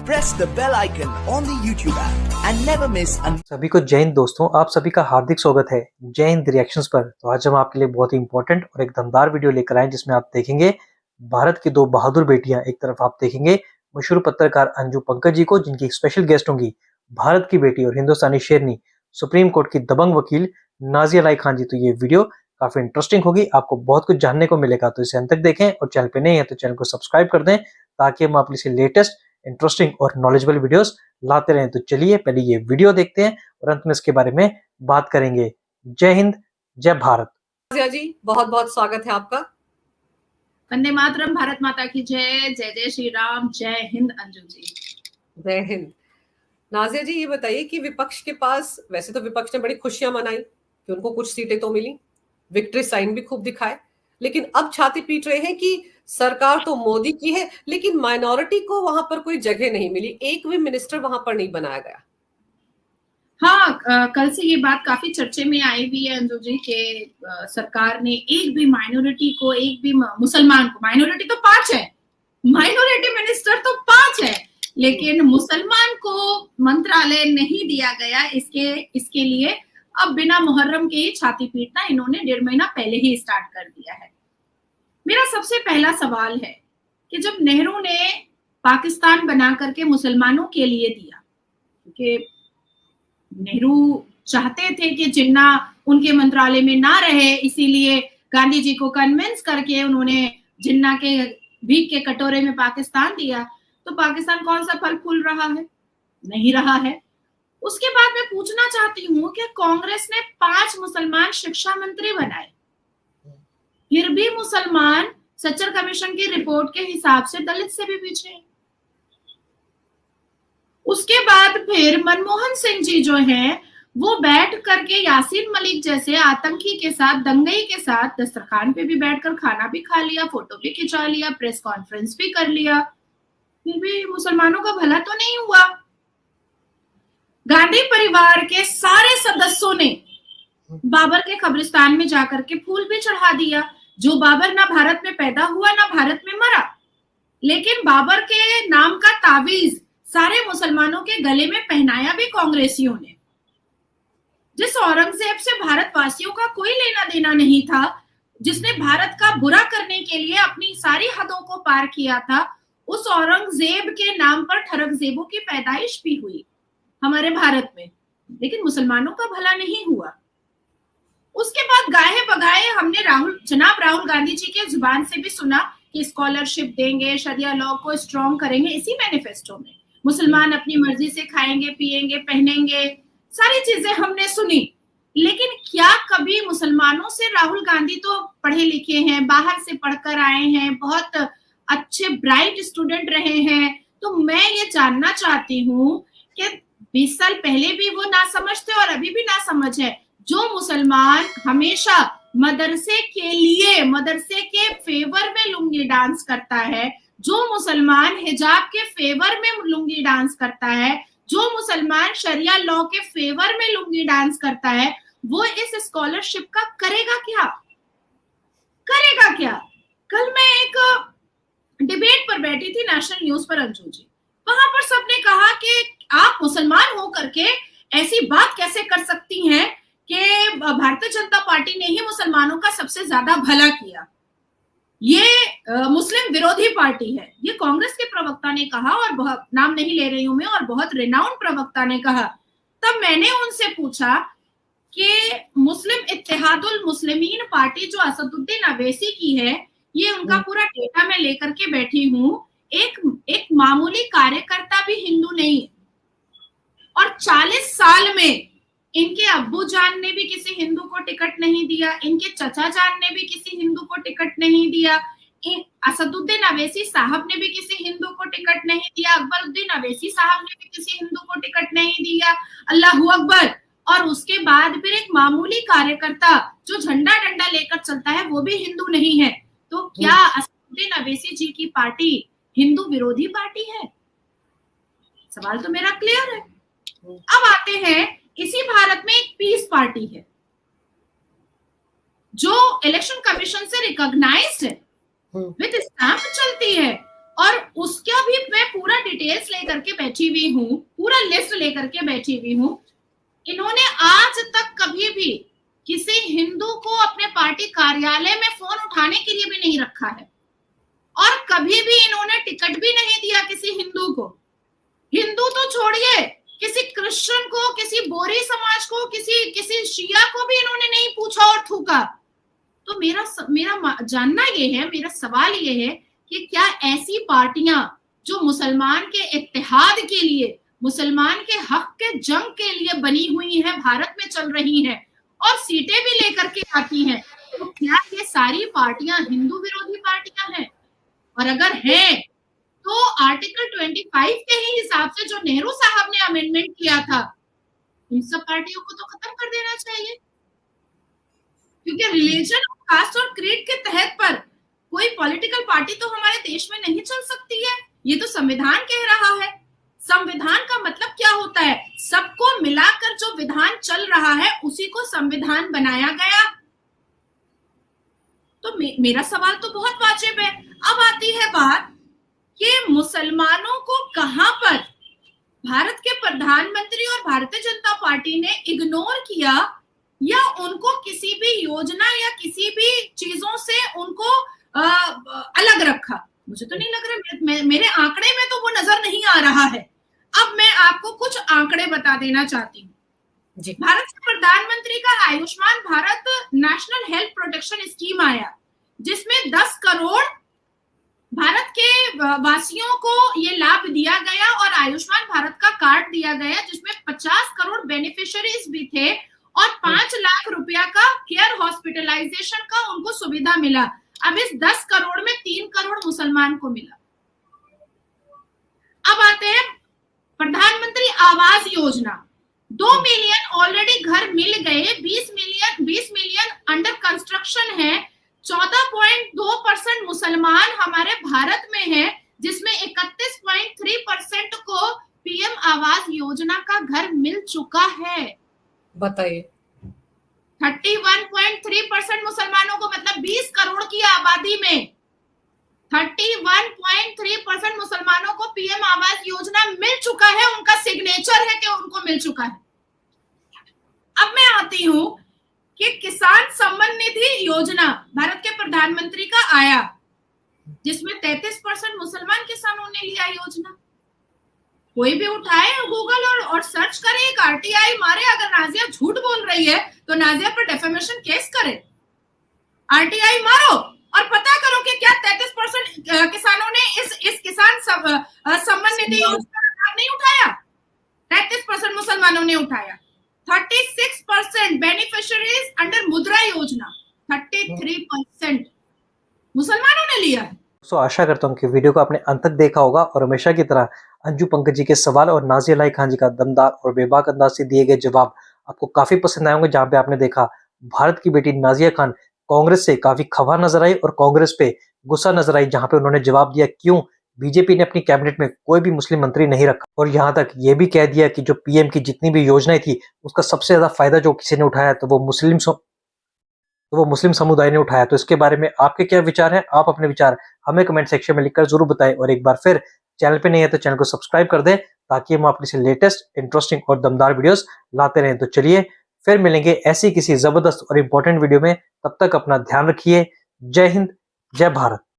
press the bell icon on the YouTube app and never miss सभी को जय हिंद दोस्तों, आप सभी का हार्दिक स्वागत है जय हिंद रिएक्शंस पर। तो आज हम आपके लिए बहुत ही इंपॉर्टेंट और एक दमदार वीडियो लेकर आए जिसमें आप देखेंगे भारत की दो बहादुर बेटियां। एक तरफ आप देखेंगे मशहूर पत्रकार अंजू पंकज जी को, जिनकी स्पेशल गेस्ट होंगी भारत की बेटी और हिंदुस्तानी शेरनी सुप्रीम कोर्ट की दबंग वकील नाजिया लाई खान जी। तो ये वीडियो काफी इंटरेस्टिंग होगी, आपको बहुत कुछ जानने को मिलेगा, तो इसे अंत तक देखें और चैनल पे नए हैं तो चैनल को सब्सक्राइब कर दें ताकि हम आपके लिए लेटेस्ट इंटरेस्टिंग और नॉलेजेबल वीडियोस लाते रहें। तो चलिए पहले ये वीडियो देखते हैं और अंत में इसके बारे में बात करेंगे। जय हिंद, जय भारत। नाजिया जी, बहुत बहुत स्वागत है आपका। वंदे मातरम, भारत माता की जय, जय जय श्री राम, जय हिंद। अंजू जी जय हिंद। नाजिया जी, ये बताइए कि विपक्ष के पास, वैसे तो विपक्ष ने बड़ी खुशियां मनाई कि उनको कुछ सीटें तो मिली, विक्ट्री साइन भी खूब दिखाए, लेकिन अब छाती पीट रहे हैं कि सरकार तो मोदी की है लेकिन माइनॉरिटी को वहां पर कोई जगह नहीं मिली, एक भी मिनिस्टर वहां पर नहीं बनाया गया। हाँ, कल से ये बात काफी चर्चे में आई हुई है अंजू जी के सरकार ने एक भी माइनॉरिटी को, एक भी मुसलमान को, माइनॉरिटी तो 5 है, माइनॉरिटी मिनिस्टर तो 5 है, लेकिन मुसलमान को मंत्रालय नहीं दिया गया। इसके लिए अब बिना मुहर्रम के ही छाती पीटना इन्होंने 1.5 महीना पहले ही स्टार्ट कर दिया है। मेरा सबसे पहला सवाल है कि जब नेहरू ने पाकिस्तान बना करके मुसलमानों के लिए दिया, क्योंकि नेहरू चाहते थे कि जिन्ना उनके मंत्रालय में ना रहे, इसीलिए गांधी जी को कन्विंस करके उन्होंने जिन्ना के भीख के कटोरे में पाकिस्तान दिया। तो पाकिस्तान कौन सा फल फूल रहा है? नहीं रहा है। उसके बाद मैं पूछना चाहती हूँ कि कांग्रेस ने 5 मुसलमान शिक्षा मंत्री बनाए, फिर भी मुसलमान सच्चर कमीशन की रिपोर्ट के हिसाब से दलित से भी पीछे। उसके बाद फिर मनमोहन सिंह जी जो हैं, वो बैठ करके यासीन मलिक जैसे आतंकी के साथ, दंगई के साथ दस्तरखान पे भी बैठकर खाना भी खा लिया, फोटो भी खिंचा लिया, प्रेस कॉन्फ्रेंस भी कर लिया, फिर भी मुसलमानों का भला तो नहीं हुआ। गांधी परिवार के सारे सदस्यों ने बाबर के कब्रिस्तान में जाकर के फूल भी चढ़ा दिया। जो बाबर ना भारत में पैदा हुआ ना भारत में मरा, लेकिन बाबर के नाम का तावीज सारे मुसलमानों के गले में पहनाया भी कांग्रेसियों ने। जिस औरंगजेब से भारतवासियों का कोई लेना देना नहीं था, जिसने भारत का बुरा करने के लिए अपनी सारी हदों को पार किया था, उस औरंगजेब के नाम पर ठरकजेबों की पैदाइश भी हुई हमारे भारत में, लेकिन मुसलमानों का भला नहीं हुआ। उसके बाद गाहे बगाए हमने जनाब राहुल गांधी जी के जुबान से भी सुना कि स्कॉलरशिप देंगे, शरिया लॉ को स्ट्रॉन्ग करेंगे। इसी मैनिफेस्टो में मुसलमान अपनी मर्जी से खाएंगे, पिएंगे, पहनेंगे, सारी चीजें हमने सुनी। लेकिन क्या कभी मुसलमानों से, राहुल गांधी तो पढ़े लिखे हैं, बाहर से पढ़कर आए हैं, बहुत अच्छे ब्राइट स्टूडेंट रहे हैं, तो मैं ये जानना चाहती हूँ कि 20 साल पहले भी वो नासमझ थे और अभी भी नासमझ है। जो मुसलमान हमेशा मदरसे के फेवर में लुंगी डांस करता है, जो मुसलमान हिजाब के फेवर में लुंगी डांस करता है, जो मुसलमान शरिया लॉ के फेवर में लुंगी डांस करता है, वो इस स्कॉलरशिप का करेगा क्या? कल मैं एक डिबेट पर बैठी थी नेशनल न्यूज पर अंजू जी, वहां पर सबने कहा कि आप मुसलमान हो करके ऐसी बात कैसे कर सकती हैं कि भारतीय जनता पार्टी ने ही मुसलमानों का सबसे ज्यादा भला किया, ये मुस्लिम विरोधी पार्टी है। ये कांग्रेस के प्रवक्ता ने कहा, और बहुत नाम नहीं ले रही हूं मैं, और बहुत रिनाउंड प्रवक्ता ने कहा। तब मैंने उनसे पूछा कि मुस्लिम इत्तेहादुल मुस्लिमीन पार्टी जो असदुद्दीन अवैसी की है, ये उनका पूरा डेटा मैं लेकर के बैठी हूं, एक मामूली कार्यकर्ता भी हिंदू नहीं है, और 40 साल में इनके अब्बू जान ने भी किसी हिंदू को टिकट नहीं दिया, इनके चचा जान ने भी किसी हिंदू को टिकट नहीं दिया, असदुद्दीन अवैसी साहब ने भी किसी हिंदू को टिकट नहीं दिया, अकबरुद्दीन अवैसी साहब ने भी किसी हिंदू को टिकट नहीं दिया। अल्लाहू अकबर। और उसके बाद फिर एक मामूली कार्यकर्ता जो झंडा डंडा लेकर चलता है, वो भी हिंदू नहीं है। तो क्या असदुद्दीन अवैसी जी की पार्टी हिंदू विरोधी पार्टी है? सवाल तो मेरा क्लियर है। अब आते हैं, इसी भारत में एक पीस पार्टी है जो इलेक्शन कमीशन से रिकॉग्नाइज्ड है, विद स्टैंप चलती है, और उसका भी मैं पूरा डिटेल्स लेकर के बैठी हुई हूँ, पूरा लिस्ट लेकर के बैठी हुई हूँ। इन्होंने आज तक कभी भी किसी हिंदू को अपने पार्टी कार्यालय में फोन उठाने के लिए भी नहीं रखा है, और कभी भी इन्होंने टिकट भी नहीं दिया किसी हिंदू को। हिंदू तो छोड़िए, किसी क्रिश्चियन को, किसी बोरी समाज को, किसी शिया को भी इन्होंने नहीं पूछा और थूका। तो मेरा जानना ये है, मेरा सवाल ये है कि क्या ऐसी पार्टियां जो मुसलमान के इत्तेहाद के लिए, मुसलमान के हक के जंग के लिए बनी हुई हैं, भारत में चल रही हैं और सीटें भी लेकर के आती हैं, तो क्या ये सारी पार्टियां हिंदू विरोधी पार्टियां हैं? और अगर हैं तो आर्टिकल 25 के ही हिसाब से जो नेहरू साहब ने अमेंडमेंट किया था, इन सब पार्टियों को तो खत्म कर देना चाहिए, क्योंकि रिलीजन, कास्ट और क्रीड के तहत पर कोई पॉलिटिकल पार्टी तो हमारे देश में नहीं चल सकती है। ये तो संविधान कह रहा है। संविधान का मतलब क्या होता है? सबको मिलाकर जो विधान चल रहा है उसी को संविधान बनाया गया। तो मेरा सवाल तो बहुत वाजिब है। अब आती है बात कि मुसलमानों को कहां पर भारत के प्रधानमंत्री और भारतीय जनता पार्टी ने इग्नोर किया, या उनको किसी भी योजना या किसी भी चीजों से उनको अलग रखा। मुझे तो नहीं लग रहा, मेरे आंकड़े में तो वो नजर नहीं आ रहा है। अब मैं आपको कुछ आंकड़े बता देना चाहती हूँ। भारत के प्रधानमंत्री का Ayushman Bharat national health protection scheme आया, जिसमें 10 करोड़ भारत के वासियों को ये लाभ दिया गया और आयुष्मान भारत का कार्ड दिया गया, जिसमें 50 करोड़ बेनिफिशियरीज भी थे और 5 लाख रुपया का केयर हॉस्पिटलाइजेशन का उनको सुविधा मिला। अब इस 10 करोड़ में 3 करोड़ मुसलमान को मिला। अब आते हैं प्रधानमंत्री आवास योजना। 2 मिलियन ऑलरेडी घर मिल गए, 20 मिलियन अंडर कंस्ट्रक्शन है। 14.2% मुसलमान हमारे भारत में है, जिसमें 31.3% को पीएम आवास योजना का घर मिल चुका है। बताइए, 31.3% मुसलमानों को, मतलब 20 करोड़ की आबादी में 31.3% मुसलमानों को पीएम आवास योजना मिल चुका है। उनका सिग्नेचर है कि उनको मिल चुका है। अब मैं आती हूं कि किसान सम्मान निधि योजना भारत के प्रधानमंत्री का आया, जिसमें 33% मुसलमान किसानों ने लिया योजना। कोई भी उठाए गूगल और सर्च करे, एक आरटीआई मारे। अगर नाजिया झूठ बोल रही है तो नाजिया पर डेफेमेशन केस करे। आरटीआई मारो और पता करो कि क्या 33% किसानों ने इस किसान सम्मान निधि योजना का लाभ नहीं उठाया। 33% मुसलमानों ने उठाया। 36% बेनिफिशियरीज अंडर मुद्रा योजना, 33% मुसलमानों ने लिया है। तो आशा करता हूँ कि वीडियो को आपने अंत तक देखा होगा और हमेशा की तरह अंजू पंकज जी के सवाल और नाज़िया इलाही खान जी का दमदार और बेबाक अंदाज से दिए गए जवाब आपको काफी पसंद आए होंगे। जहाँ पे आपने देखा भारत की बेटी नाज़िया खान कांग्रेस से काफी खफा नजर आई और कांग्रेस पे गुस्सा नजर आई, जहाँ पे उन्होंने जवाब दिया क्यों बीजेपी ने अपनी कैबिनेट में कोई भी मुस्लिम मंत्री नहीं रखा, और यहाँ तक ये भी कह दिया कि जो पीएम की जितनी भी योजनाएं थी उसका सबसे ज्यादा फायदा जो किसी ने उठाया तो वो मुस्लिम समुदाय ने उठाया। तो इसके बारे में आपके क्या विचार हैं? आप अपने विचार हमें कमेंट सेक्शन में लिखकर जरूर बताएं, और एक बार फिर चैनल पे नहीं है तो चैनल को सब्सक्राइब कर दें ताकि हम आपके लिए लेटेस्ट, इंटरेस्टिंग और दमदार वीडियोस लाते रहें। तो चलिए फिर मिलेंगे ऐसी किसी जबरदस्त और इंपॉर्टेंट वीडियो में। तब तक अपना ध्यान रखिए। जय हिंद, जय भारत।